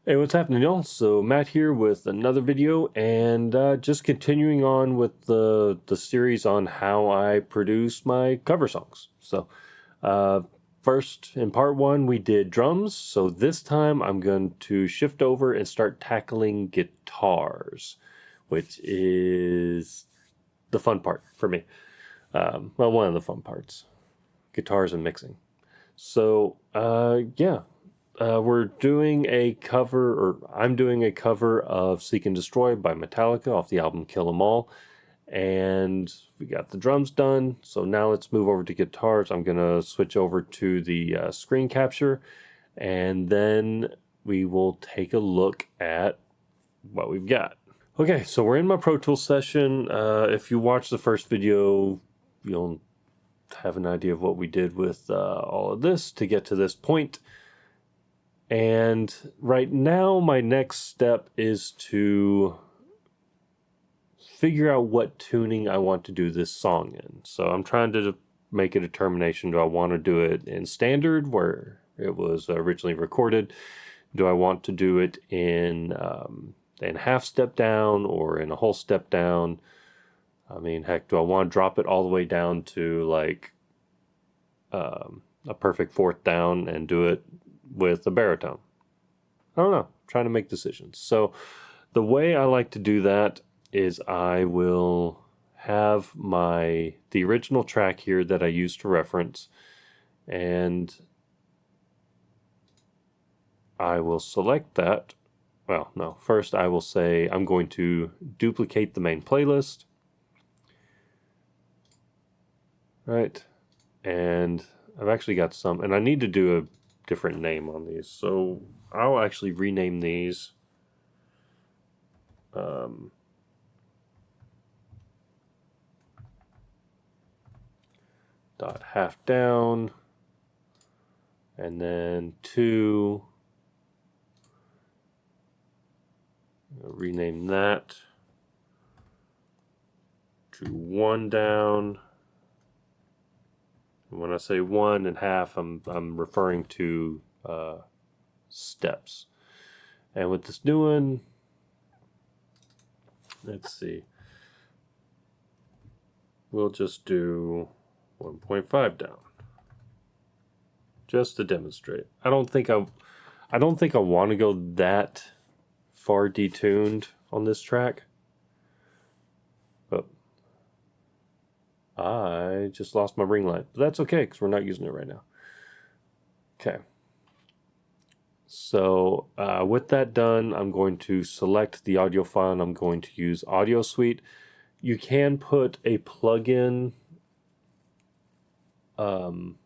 Hey, what's happening, y'all? So Matt here with another video, and just continuing on with the series on how I produce my cover songs. So, uh, first in part one we did drums. So this time I'm going to shift over and start tackling guitars, which is the fun part for me. Well, one of the fun parts, guitars and mixing. So, yeah, we're doing a cover, or I'm doing a cover of Seek and Destroy by Metallica off the album Kill 'Em All. And we got the drums done. So now let's move over to guitars. I'm going to switch over to the screen capture, and then we will take a look at what we've got. Okay, so we're in my Pro Tools session. If you watch the first video, you'll have an idea of what we did with all of this to get to this point. And right now, my next step is to figure out what tuning I want to do this song in. So I'm trying to make a determination. Do I want to do it in standard, where it was originally recorded? Do I want to do it in half step down or in a whole step down? I mean, heck, do I want to drop it all the way down to like a perfect fourth down and do it with a baritone? I don't know. I'm trying to make decisions. So the way I like to do that is I will have the original track here that I use to reference, and I will select that. Well, no, first I will say I'm going to duplicate the main playlist. Right. And I've actually got some, and I need to do a different name on these. So I'll actually rename these. Dot half down, and then 2. I'll rename that to 1 down. And when I say 1 and half, I'm referring to steps. And with this new one, let's see, we'll just do 1.5 down, just to demonstrate. I don't think I want to go that far detuned on this track, but I just lost my ring light. But that's okay, because we're not using it right now. Okay. So with that done, I'm going to select the audio file, and I'm going to use Audio Suite. You can put a plugin on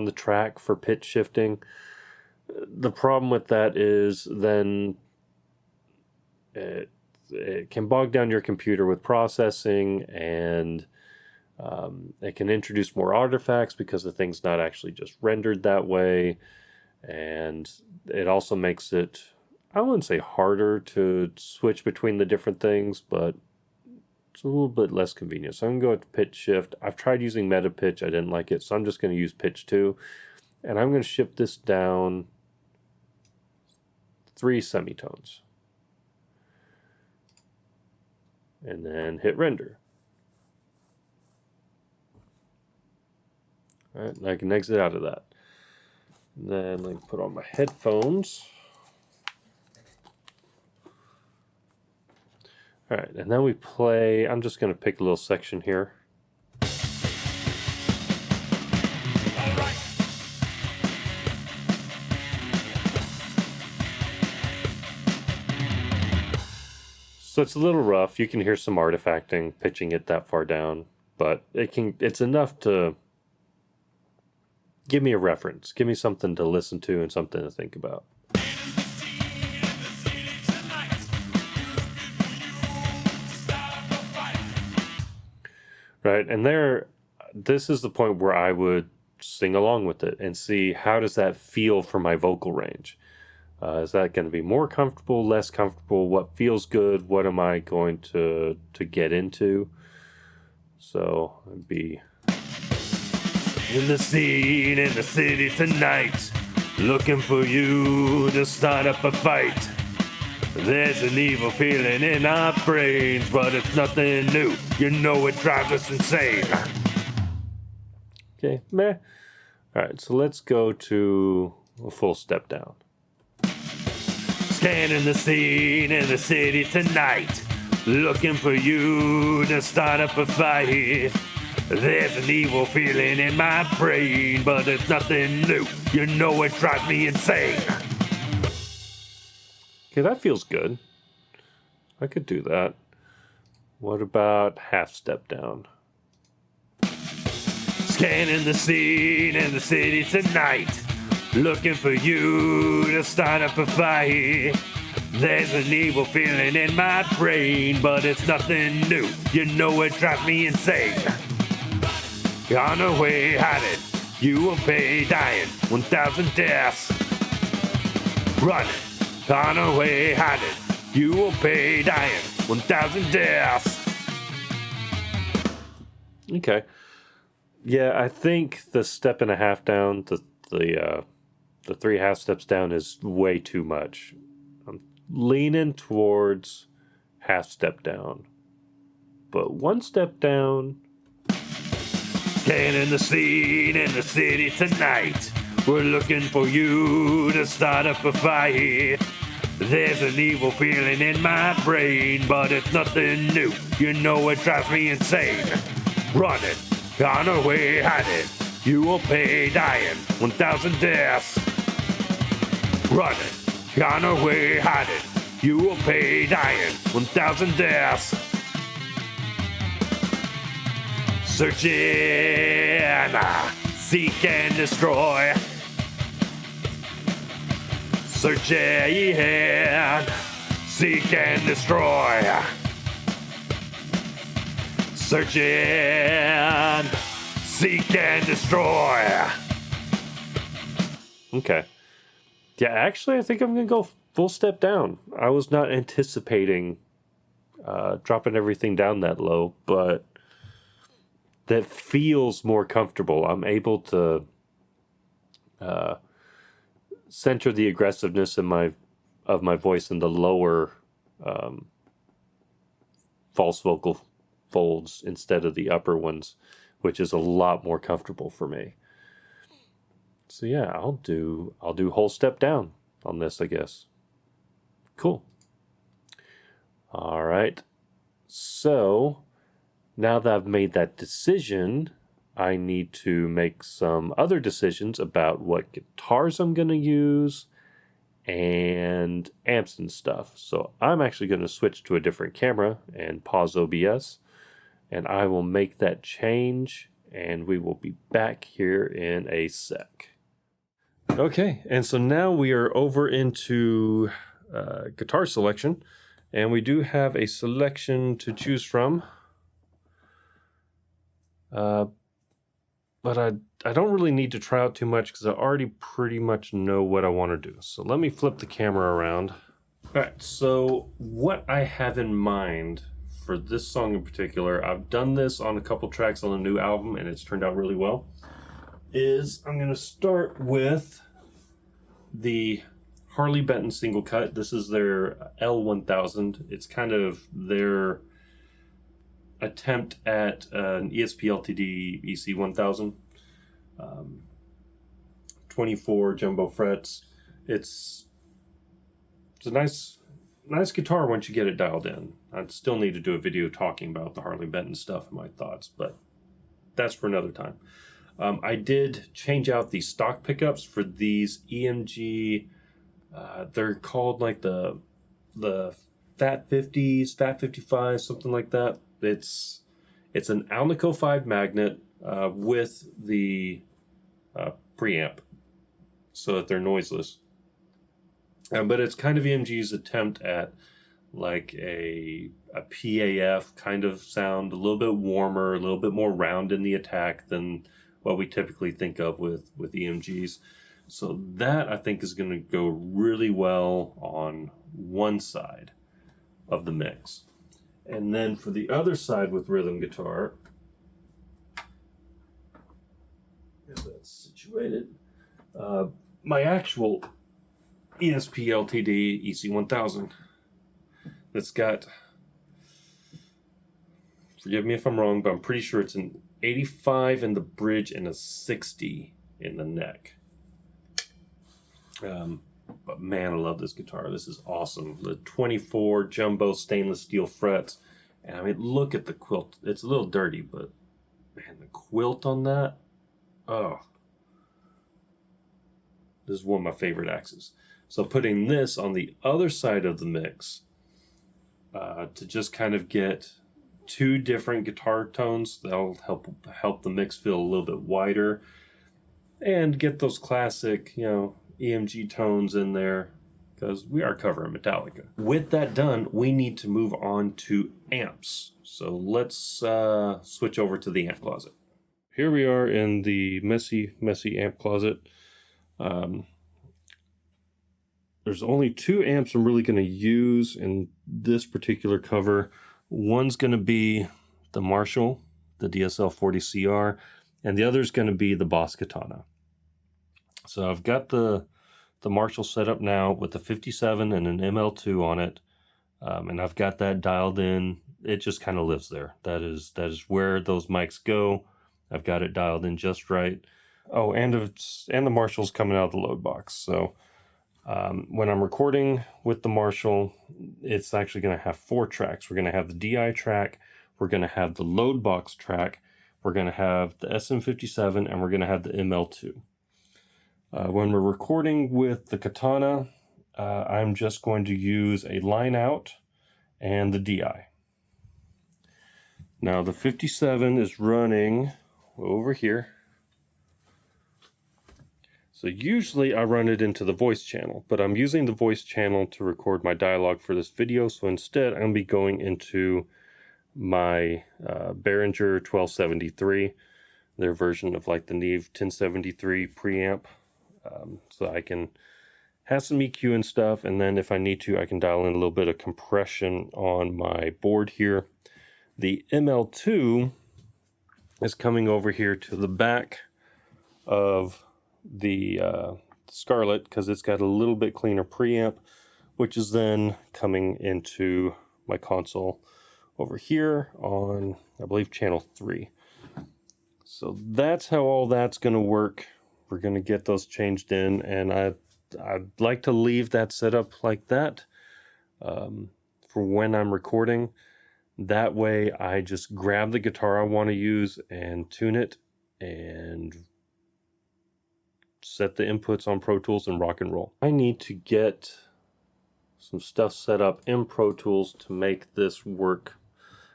the track for pitch shifting. The problem with that is then it can bog down your computer with processing, and it can introduce more artifacts because the thing's not actually just rendered that way. And it also makes it, I wouldn't say harder to switch between the different things, but it's a little bit less convenient. So I'm going to go with pitch shift. I've tried using meta pitch. I didn't like it. So I'm just going to use pitch 2. And I'm going to shift this down 3 semitones. And then hit render. All right, and I can exit out of that. And then I can put on my headphones. All right, and then we play. I'm just going to pick a little section here. So it's a little rough. You can hear some artifacting pitching it that far down, but it's enough to give me a reference, give me something to listen to and something to think about. Right, and this is the point where I would sing along with it and see how does that feel for my vocal range. Is that going to be more comfortable, less comfortable? What feels good? What am I going to get into? So be in the scene in the city tonight. looking for you to start up a fight. There's an evil feeling in our brains, but it's nothing new. You know it drives us insane. Okay, meh. Alright, so let's go to a full step down. Scanning the scene in the city tonight, looking for you to start up a fight. There's an evil feeling in my brain, but it's nothing new. You know it drives me insane. Okay, that feels good. I could do that. What about half step down? Scanning the scene in the city tonight, looking for you to start up a fight. There's an evil feeling in my brain, but it's nothing new. You know it drives me insane. On the way hiding, you will pay dying 1,000 deaths. Running, on the way hiding, you will pay dying 1,000 deaths. Okay. Yeah, I think the step and a half down, the 3 half steps down is way too much. I'm leaning towards half step down. But 1 step down. Scanning the scene in the city tonight, we're looking for you to start up a fight. There's an evil feeling in my brain, but it's nothing new. You know it drives me insane. Running, on our way hiding, you will pay dying 1,000 deaths. Running, on our way hiding, you will pay dying 1,000 deaths. Searching, seek and destroy. Searching, seek and destroy. Searching, seek and destroy. Okay. Yeah, actually, I think I'm going to go full step down. I was not anticipating dropping everything down that low, but that feels more comfortable. I'm able to center the aggressiveness of my voice in the lower false vocal folds instead of the upper ones, which is a lot more comfortable for me. So yeah, I'll do whole step down on this, I guess. Cool. All right. So now that I've made that decision, I need to make some other decisions about what guitars I'm going to use and amps and stuff. So I'm actually going to switch to a different camera and pause OBS, and I will make that change, and we will be back here in a sec. Okay, and so now we are over into guitar selection, and we do have a selection to choose from. But I don't really need to try out too much because I already pretty much know what I want to do. So let me flip the camera around. All right, so what I have in mind for this song in particular, I've done this on a couple tracks on a new album and it's turned out really well, is I'm going to start with the Harley Benton single cut. This is their L1000. It's kind of their attempt at an ESP LTD EC1000, 24 jumbo frets. It's a nice guitar once you get it dialed in. I'd still need to do a video talking about the Harley Benton stuff and my thoughts, but that's for another time. I did change out the stock pickups for these EMG. They're called like the Fat 50s, Fat 55s, something like that. It's an Alnico 5 magnet with the preamp so that they're noiseless. But it's kind of EMG's attempt at like a PAF kind of sound, a little bit warmer, a little bit more round in the attack than what we typically think of with EMGs. So that I think is going to go really well on one side of the mix. And then for the other side with rhythm guitar, if that's situated, my actual ESP LTD EC1000 that's got, forgive me if I'm wrong, but I'm pretty sure it's an 85 in the bridge and a 60 in the neck. But man, I love this guitar. This is awesome. The 24 jumbo stainless steel frets. And I mean, look at the quilt. It's a little dirty, but man, the quilt on that, oh. This is one of my favorite axes. So putting this on the other side of the mix to just kind of get two different guitar tones, that'll help the mix feel a little bit wider and get those classic, EMG tones in there, because we are covering Metallica. With that done, we need to move on to amps. So let's switch over to the amp closet. Here we are in the messy amp closet. There's only two amps I'm really going to use in this particular cover. One's going to be the Marshall, the DSL-40CR, and the other is going to be the Boss Katana. So I've got the Marshall set up now with a 57 and an ML2 on it, and I've got that dialed in. It just kind of lives there. That is where those mics go. I've got it dialed in just right. Oh, and the Marshall's coming out of the load box. So when I'm recording with the Marshall, it's actually going to have 4 tracks. We're going to have the DI track, we're going to have the load box track, we're going to have the SM57, and we're going to have the ML2. When we're recording with the Katana, I'm just going to use a line out and the DI. Now the 57 is running over here. So usually I run it into the voice channel, but I'm using the voice channel to record my dialogue for this video. So instead I'm going to be going into my Behringer 1273, their version of like the Neve 1073 preamp. So I can have some EQ and stuff, and then if I need to, I can dial in a little bit of compression on my board here. The ML2 is coming over here to the back of the Scarlett because it's got a little bit cleaner preamp, which is then coming into my console over here on, I believe, channel 3. So that's how all that's going to work. We're going to get those changed in, and I'd like to leave that set up like that for when I'm recording. That way I just grab the guitar I want to use and tune it and set the inputs on Pro Tools and rock and roll. I need to get some stuff set up in Pro Tools to make this work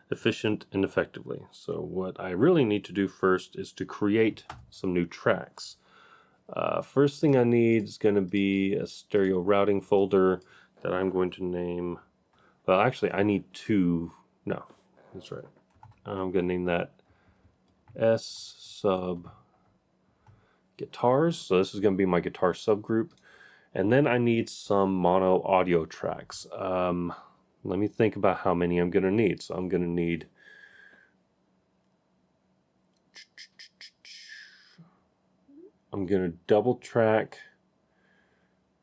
efficient and effectively. So what I really need to do first is to create some new tracks. First thing I need is going to be a stereo routing folder that I'm going to name, well actually I need 2, no, that's right. I'm going to name that S sub guitars. So this is going to be my guitar subgroup. And then I need some mono audio tracks. Let me think about how many I'm going to need. So I'm going to need double track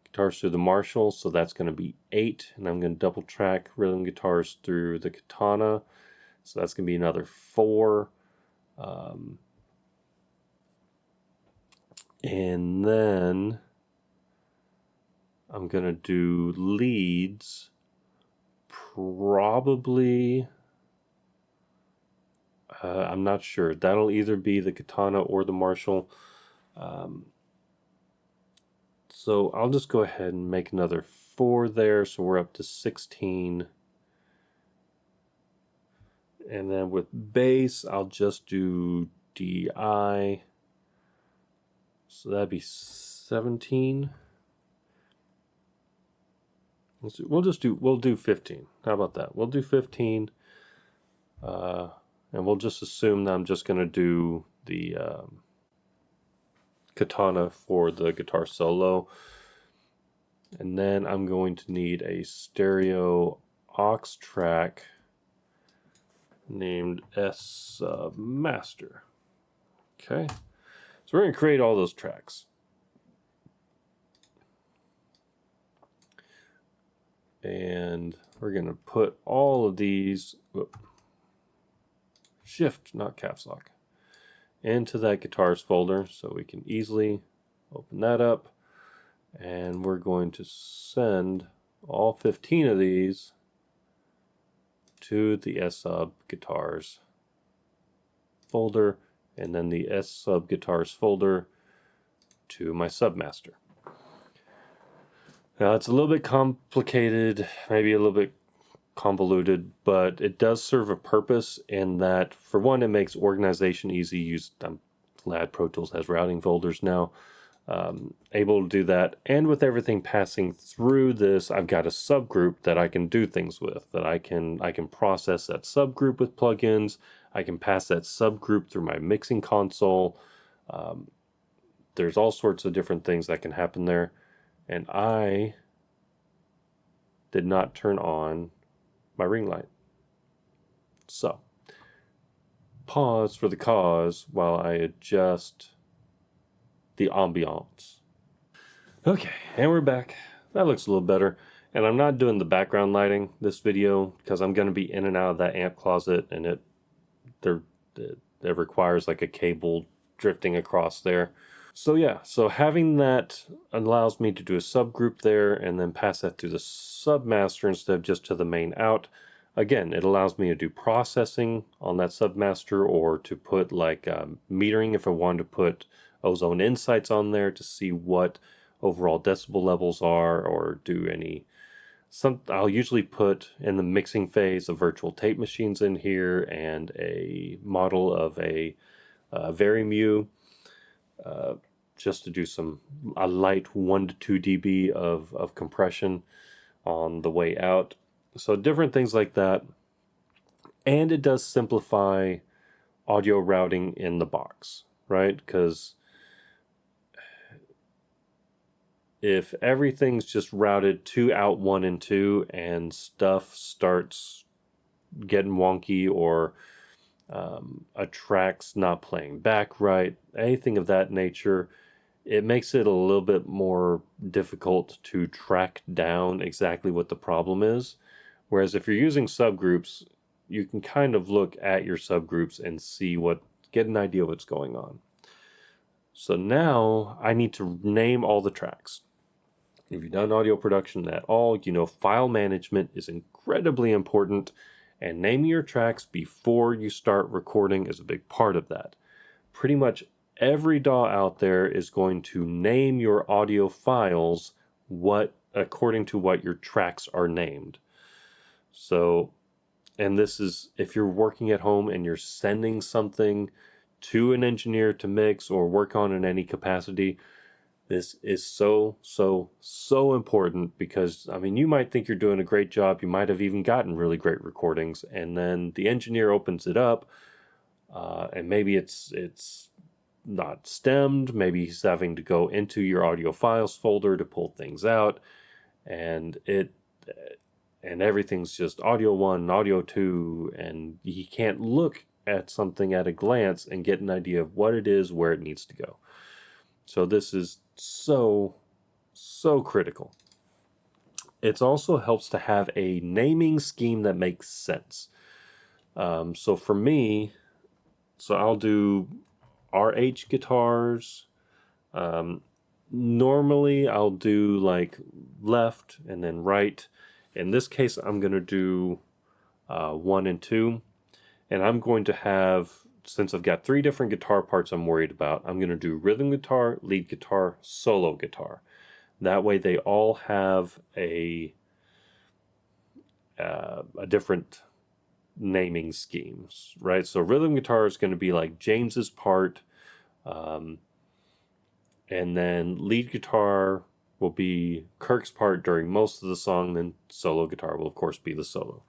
guitars through the Marshall, so that's going to be 8, and I'm going to double track rhythm guitars through the Katana, so that's going to be another 4. And then I'm going to do leads, probably, I'm not sure. That'll either be the Katana or the Marshall. So I'll just go ahead and make another 4 there, so we're up to 16. And then with bass, I'll just do DI. So that'd be 17. We'll do 15. How about that? We'll do 15. And we'll just assume that I'm just going to do the Katana for the guitar solo. And then I'm going to need a stereo aux track named S Master. Okay. So we're going to create all those tracks. And we're going to put all of these, shift, not caps lock, into that guitars folder so we can easily open that up. And we're going to send all 15 of these to the S sub guitars folder, and then the S sub guitars folder to my submaster. Now it's a little bit complicated, maybe a little bit convoluted, but it does serve a purpose in that, for one, it makes organization easy. I'm glad Pro Tools has routing folders now. Able to do that, and with everything passing through this, I've got a subgroup that I can do things with. That I can process that subgroup with plugins. I can pass that subgroup through my mixing console. There's all sorts of different things that can happen there, and I did not turn on my ring light. So, pause for the cause while I adjust the ambiance. Okay, and we're back. That looks a little better. And I'm not doing the background lighting this video because I'm going to be in and out of that amp closet, and it requires like a cable drifting across there. So yeah, so having that allows me to do a subgroup there and then pass that through the submaster instead of just to the main out. Again, it allows me to do processing on that submaster, or to put like metering if I wanted to put ozone insights on there to see what overall decibel levels are, or do any I'll usually put in the mixing phase of virtual tape machines in here, and a model of a Varimu, just to do a light 1 to 2 dB of compression on the way out. So different things like that. And it does simplify audio routing in the box, right? Because if everything's just routed to out 1 and 2 and stuff starts getting wonky, or a track's not playing back right, anything of that nature, it makes it a little bit more difficult to track down exactly what the problem is. Whereas if you're using subgroups, you can kind of look at your subgroups and get an idea of what's going on. So now I need to name all the tracks. If you've done audio production at all, you know file management is incredibly important, and naming your tracks before you start recording is a big part of that. Pretty much every DAW out there is going to name your audio files according to what your tracks are named. So, and this is if you're working at home and you're sending something to an engineer to mix or work on in any capacity, this is so important, because I mean, you might think you're doing a great job, you might have even gotten really great recordings, and then the engineer opens it up, and maybe it's not stemmed, maybe he's having to go into your audio files folder to pull things out, and everything's just audio 1, audio 2, and he can't look at something at a glance and get an idea of what it is, where it needs to go. So this is so critical. It also helps to have a naming scheme that makes sense. So for me, I'll do RH guitars. Normally I'll do like left and then right. In this case, I'm going to do 1 and 2. And I'm going to have, since I've got 3 different guitar parts I'm worried about, I'm going to do rhythm guitar, lead guitar, solo guitar. That way they all have a different naming schemes, right? So rhythm guitar is going to be like James's part, and then lead guitar will be Kirk's part during most of the song, then solo guitar will of course be the solo.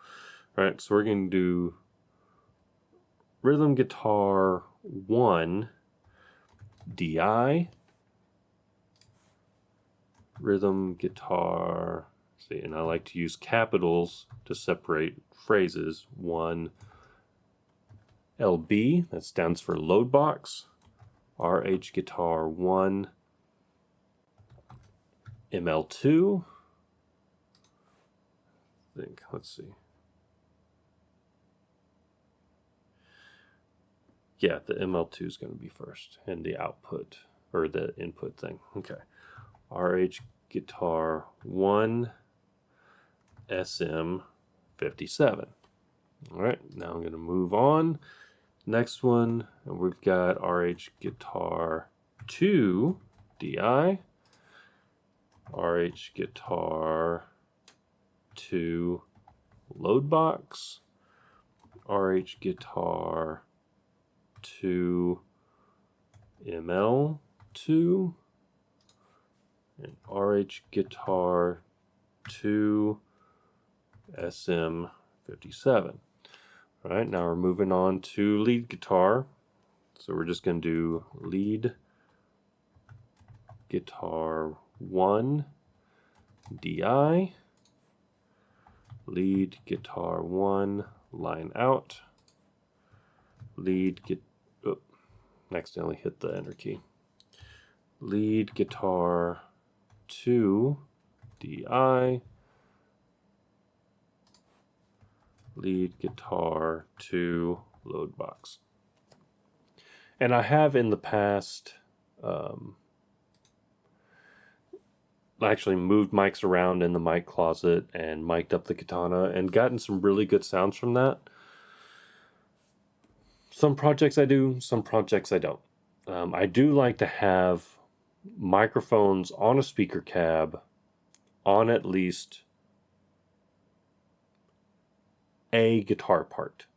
Right, so we're going to do rhythm guitar 1, DI, rhythm guitar, see, and I like to use capitals to separate phrases, 1, LB, that stands for load box, RH guitar 1, ML2, think. Let's see. Yeah, the ML2 is going to be first, and the output, or the input thing. Okay. RH guitar 1 SM57. All right, now I'm going to move on. Next one, and we've got RH guitar 2 DI, RH guitar 2 load box, RH guitar 2 ML2, and RH guitar 2 SM57. All right, now we're moving on to lead guitar. So we're just going to do lead guitar 1 DI, lead guitar 1 line out, accidentally hit the enter key. Lead guitar 2 DI, lead guitar 2 load box. And I have in the past actually moved mics around in the mic closet and mic'd up the Katana and gotten some really good sounds from that. Some projects I do, some projects I don't. I do like to have microphones on a speaker cab on at least a guitar part.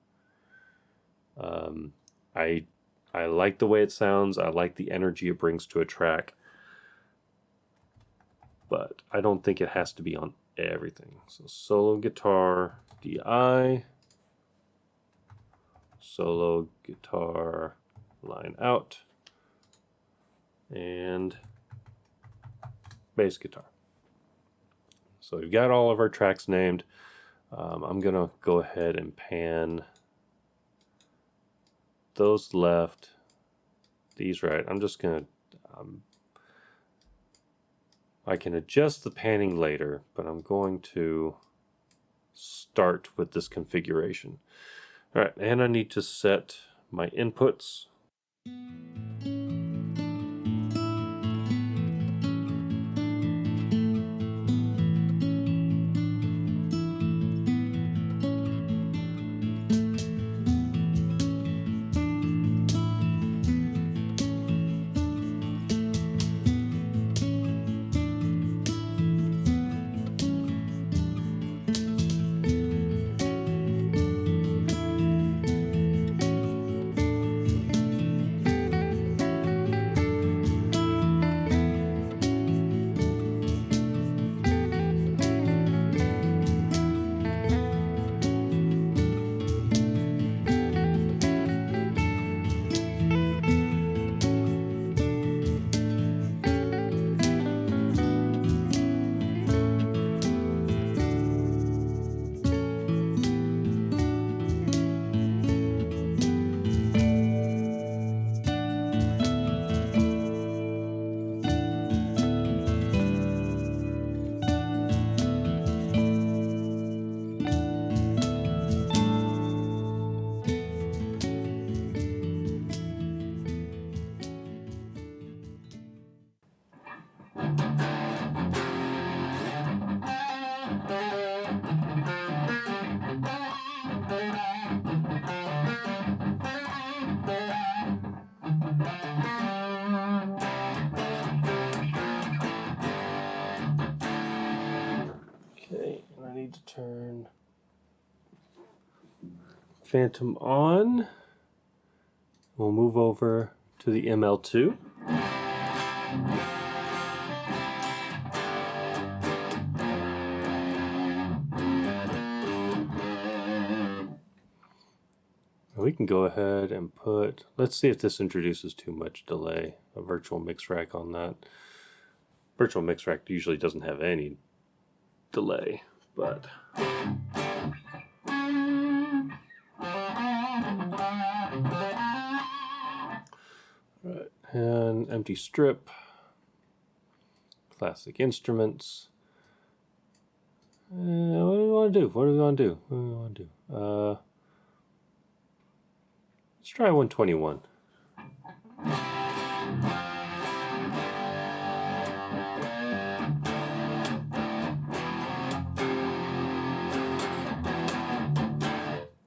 I like the way it sounds. I like the energy it brings to a track. But I don't think it has to be on everything. So solo guitar DI, solo guitar line out, and bass guitar. So we've got all of our tracks named. I'm going to go ahead and pan those left, these right. I'm just going to, I can adjust the panning later, but I'm going to start with this configuration. All right, and I need to set my inputs. Okay, and I need to turn Phantom on. We'll move over to the ML2. We can go ahead and put, let's see if this introduces too much delay, a virtual mix rack on that. Virtual mix rack usually doesn't have any delay, but right, and empty strip, classic instruments. What do I want to do? What do we want to do? Let's try 121.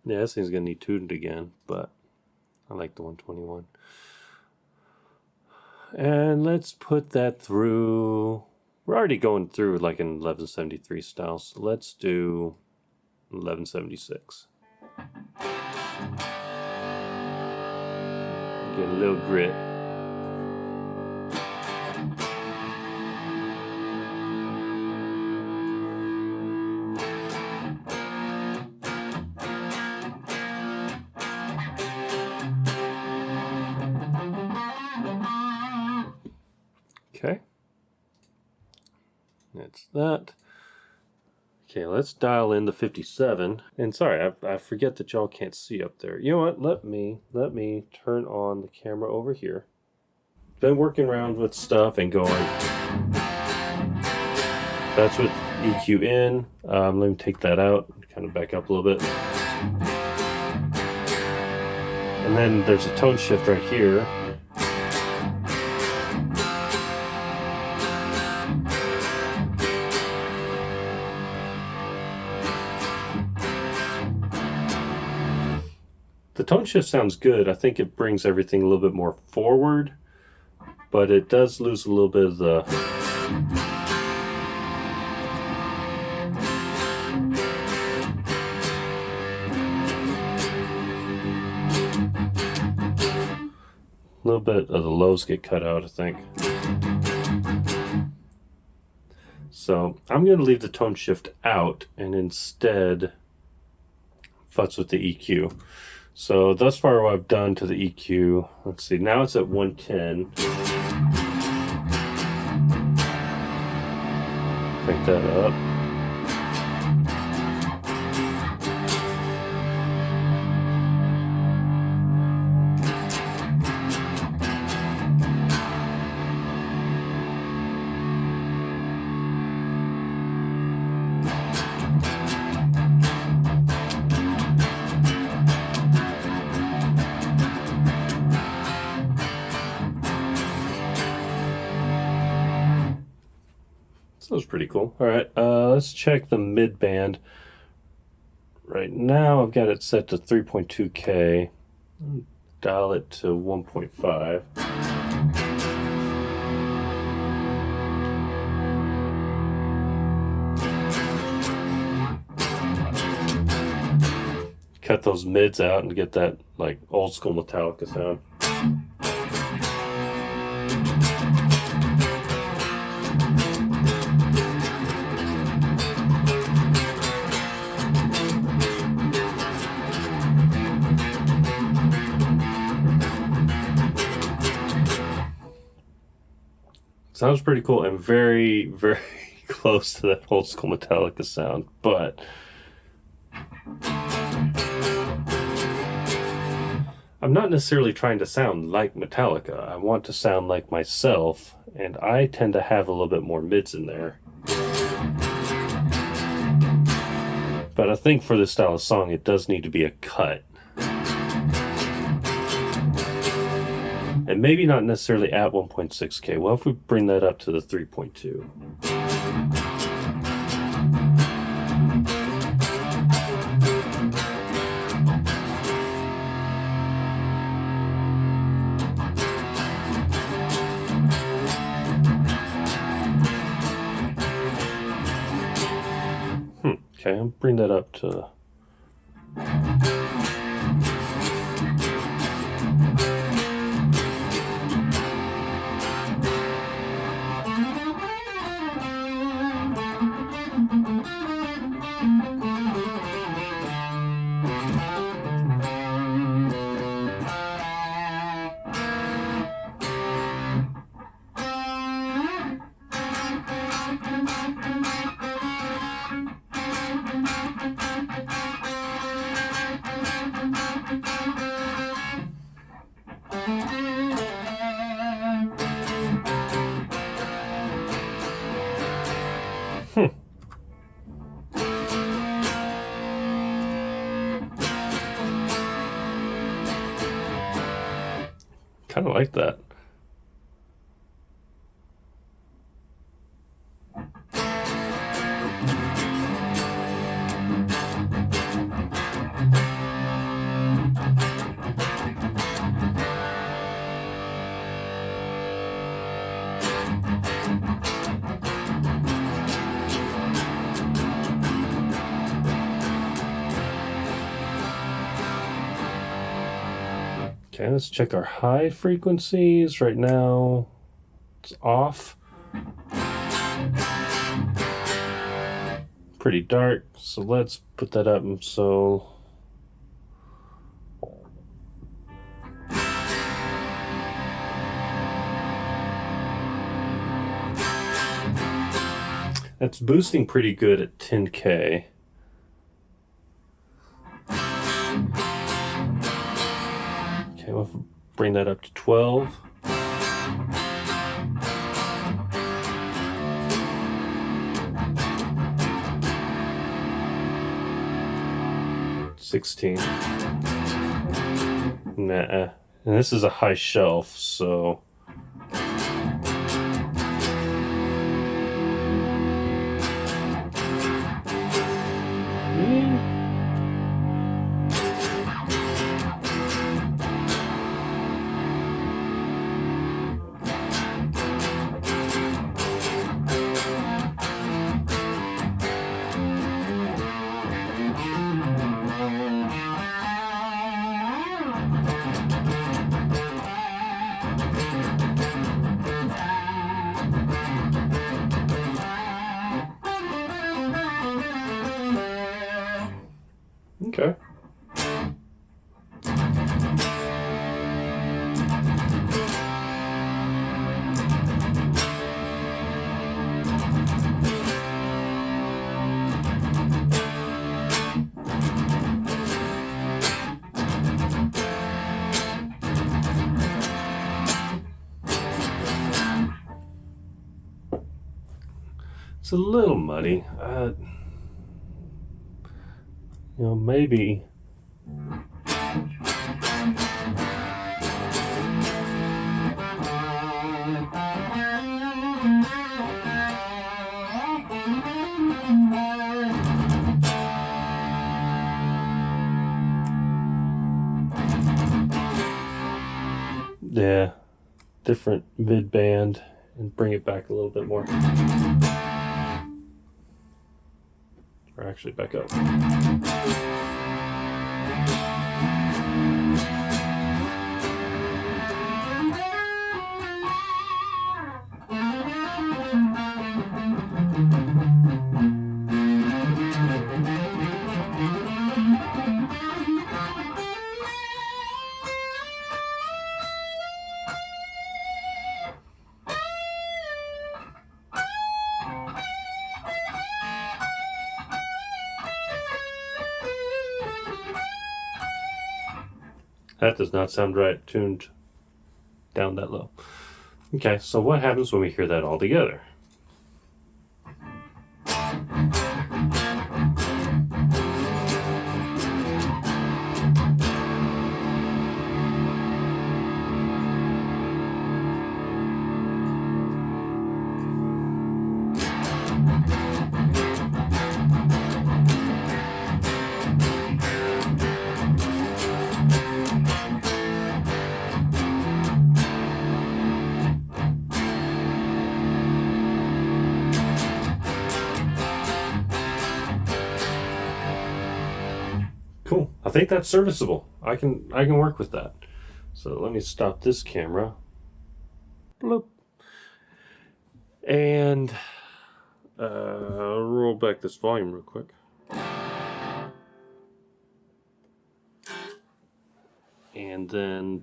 Yeah, this thing's gonna need tuned again, but I like the 121. And let's put that through. We're already going through like an 1173 style, so let's do 1176. Get a little grit. Okay. That's that. Okay, let's dial in the 57. And sorry, I forget that y'all can't see up there. You know what? Let me turn on the camera over here. Been working around with stuff and going. That's with EQ in. Let me take that out, kind of back up a little bit. And then there's a tone shift right here. The tone shift sounds good. I think it brings everything a little bit more forward, but it does lose a little bit of the lows get cut out, I think. So I'm going to leave the tone shift out and instead futz with the EQ. So thus far what I've done to the EQ, let's see, now it's at 110. Crank that up. That was pretty cool. All right, let's check the mid band. Right now I've got it set to 3.2K. Dial it to 1.5. Cut those mids out and get that like old school Metallica sound. Sounds pretty cool and very, very close to that old school Metallica sound, but I'm not necessarily trying to sound like Metallica. I want to sound like myself, and I tend to have a little bit more mids in there. But I think for this style of song, it does need to be a cut. And maybe not necessarily at 1.6K. Well, if we bring that up to the 3.2. Okay, I'll bring that up to... kind of like that. Okay, let's check our high frequencies. Right now, it's off. Pretty dark, so let's put that up. So that's boosting pretty good at 10K. Okay, we'll bring that up to 12. $16. Nah. And this is a high shelf, so okay. It's a little muddy. Maybe. Yeah, different mid band and bring it back a little bit more. Or actually back up. That does not sound right, tuned down that low. Okay, so what happens when we hear that all together? Cool. I think that's serviceable. I can work with that. So let me stop this camera. Bloop. And roll back this volume real quick. And then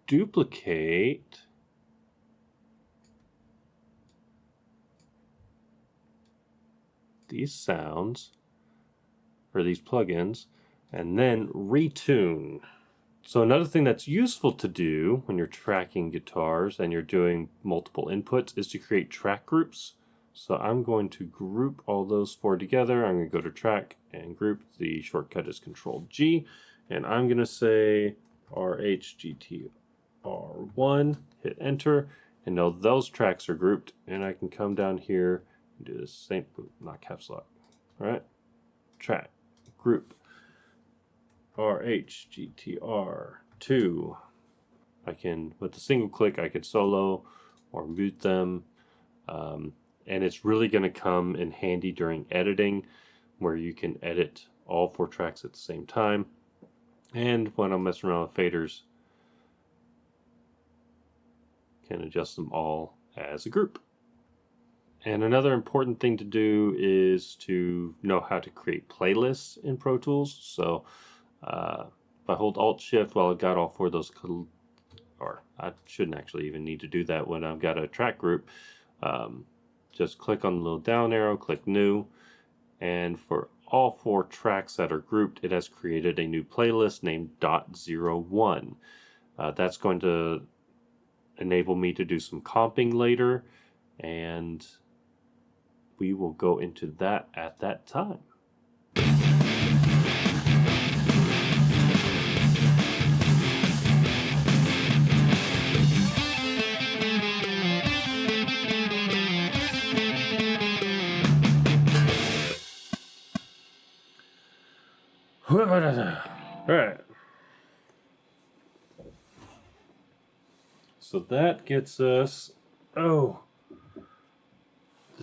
duplicate these sounds or these plugins and then retune. So another thing that's useful to do when you're tracking guitars and you're doing multiple inputs is to create track groups. So I'm going to group all those four together. I'm going to go to track and group. The shortcut is Control G. And I'm going to say RHGT R1, hit enter, and now those tracks are grouped, and I can come down here and do the same, not caps lock. All right, track, group, RHGTR2. I can, with a single click, I can solo or mute them. And it's really going to come in handy during editing, where you can edit all 4 tracks at the same time. And when I'm messing around with faders, can adjust them all as a group. And another important thing to do is to know how to create playlists in Pro Tools. So if I hold Alt Shift while I've got all 4 of those, or I shouldn't actually even need to do that when I've got a track group. Just click on the little down arrow, click New, and for all 4 tracks that are grouped, it has created a new playlist named .01. That's going to enable me to do some comping later, and we will go into that at that time. Alright. So that gets us, the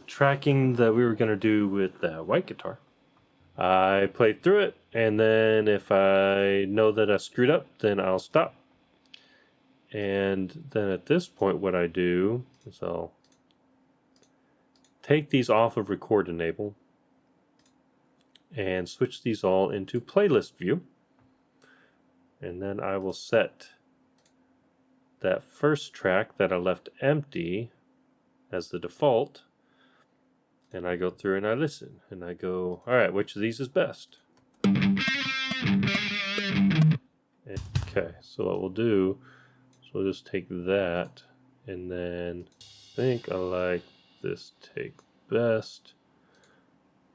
tracking that we were going to do with the white guitar. I played through it, and then if I know that I screwed up, then I'll stop. And then at this point, what I do is I'll take these off of Record Enable and switch these all into Playlist View. And then I will set that first track that I left empty as the default. And I go through and I listen. And I go, all right, which of these is best? Okay, so what we'll do is we'll just take that and then I think I like this take best.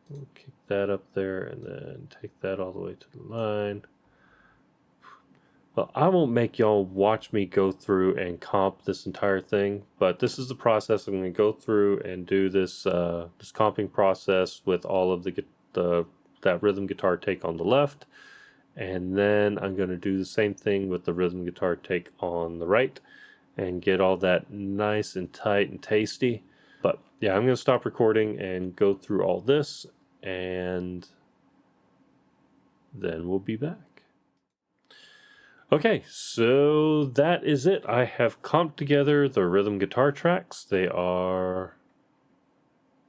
We'll kick that up there and then take that all the way to the line. Well, I won't make y'all watch me go through and comp this entire thing, but this is the process. I'm going to go through and do this this comping process with all of that rhythm guitar take on the left, and then I'm going to do the same thing with the rhythm guitar take on the right, and get all that nice and tight and tasty. But yeah, I'm going to stop recording and go through all this, and then we'll be back. Okay, so that is it. I have comped together the rhythm guitar tracks. They are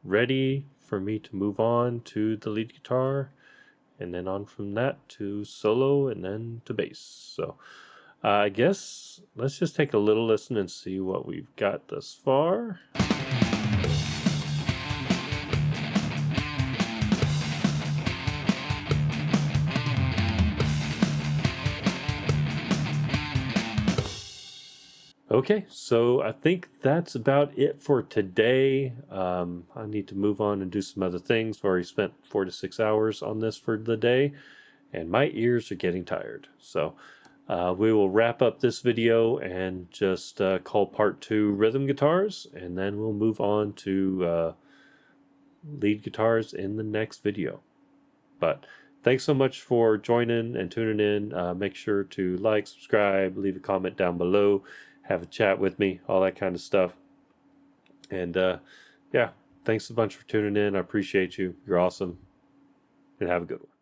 ready for me to move on to the lead guitar, and then on from that to solo, and then to bass. So I guess let's just take a little listen and see what we've got thus far. Okay, so I think that's about it for today. I need to move on and do some other things. I've already spent 4 to 6 hours on this for the day, and my ears are getting tired. So we will wrap up this video and just call part 2 rhythm guitars, and then we'll move on to lead guitars in the next video. But thanks so much for joining and tuning in. Make sure to like, subscribe, leave a comment down below, have a chat with me, all that kind of stuff. And yeah, thanks a bunch for tuning in. I appreciate you. You're awesome. And have a good one.